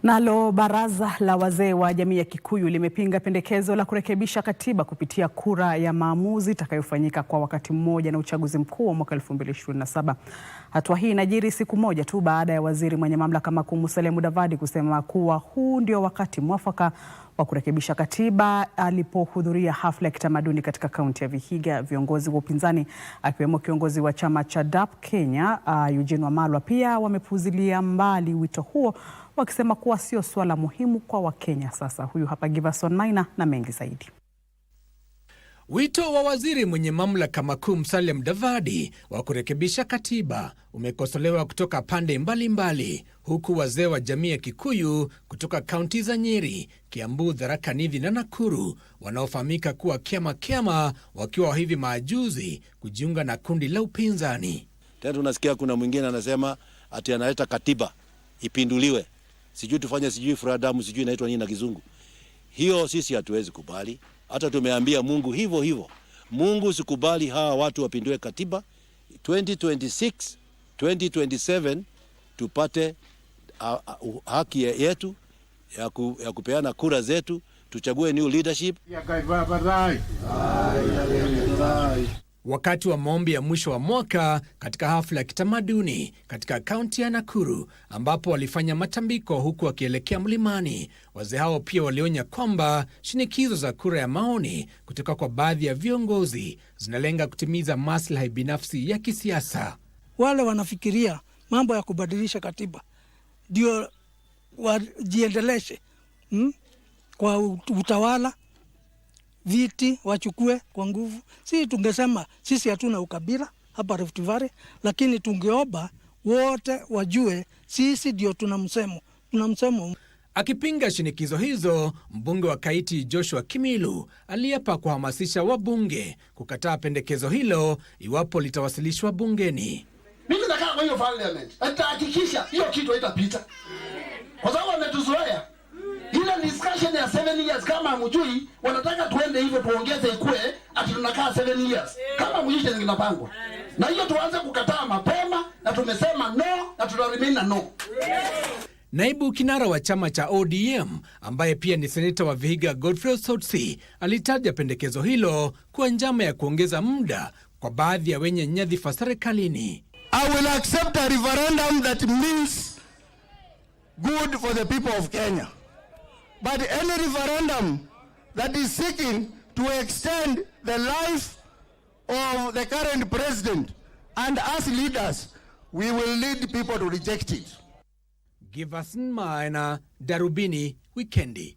Nalo baraza la wazee wa jamii ya Kikuyu limepinga pendekezo la kurekebisha katiba kupitia kura ya maamuzi itakayofanyika kwa wakati mmoja na uchaguzi mkuu wa mwaka 2027. Hatua hii inajiri siku moja tu baada ya waziri mwenye mamlaka makuu Musalia Mudavadi kusema kuwa huu ndio wakati mwafaka wa kurekebisha katiba alipohudhuria hafla ya kitamaduni katika kaunti ya Vihiga. Viongozi wa upinzani akiwemo kiongozi wa chama cha DAP Kenya Eugene Wamalwa pia wamepuuzilia mbali wito huo, wakisema kuwa sio swala muhimu kwa Wakenya sasa. Huyu hapa Giverson Maina na mengi zaidi. Wito wa waziri mwenye mamlaka makuu Musalia Mudavadi wa kurekebisha katiba umekosolewa kutoka pande mbalimbali, huku wazee wa jamii ya Kikuyu kutoka kaunti za Nyeri, Kiambu, Tharaka Nithi na Nakuru wanaofahamika kuwa Kiama wakiwa hivi majuzi kujiunga na kundi la upinzani. Tena tunasikia kuna mwingine anasema ati analeta katiba ipinduliwe. Sijui tufanye sijui fradamu sijui inaitwa nini na kizungu. Hiyo sisi hatuwezi kubali. Hata tumeambia Mungu hivyo hivyo. Mungu sikubali hawa watu wapindue katiba. 2026, 2027 tupate haki yetu ya kupeana kura zetu, tuchague new leadership. Wakati wa maombi ya mwisho wa mwaka katika hafla ya kitamaduni katika kaunti ya Nakuru ambapo walifanya matambiko huku wakielekea mlimani, wazee hao pia walionya kwamba shinikizo za kura ya maoni kutoka kwa baadhi ya viongozi zinalenga kutimiza maslahi binafsi ya kisiasa. Wale wanafikiria mambo ya kubadilisha katiba ndio wajiendeleshe kwa utawala, viti wachukue kwa nguvu. Sisi tungesema sisi hatuna ukabila hapa Rift Valley, lakini tungeomba wote wajue sisi ndio tuna msemo. Akipinga shinikizo hizo, mbunge wa Kaiti Joshua Kimilu aliapa kuhamasisha wabunge kukataa pendekezo hilo iwapo litawasilishwa bungeni. Mimi nataka kwa hiyo parliament atahakikisha hiyo kitu haitapita, kwa sababu wametuzoea ile discussion ya 7 years. Kama mjui wanataka tuende hivyo tuongeze ikue ati tunakaa 7 years kama mjui zinapangwa, na hiyo tuanze kukataa mapema, na tumesema no na tutaremain na no. Naibu kinara wa chama cha ODM ambaye pia ni seneta wa Vihiga Godfrey Osotsi alitaja pendekezo hilo kwa njama ya kuongeza muda kwa baadhi ya wenye nyadhifa serikalini. I will accept a referendum that means good for the people of Kenya. But any referendum that is seeking to extend the life of the current president and us leaders, we will lead people to reject it. Giverson Maina, Darubini Wikendi.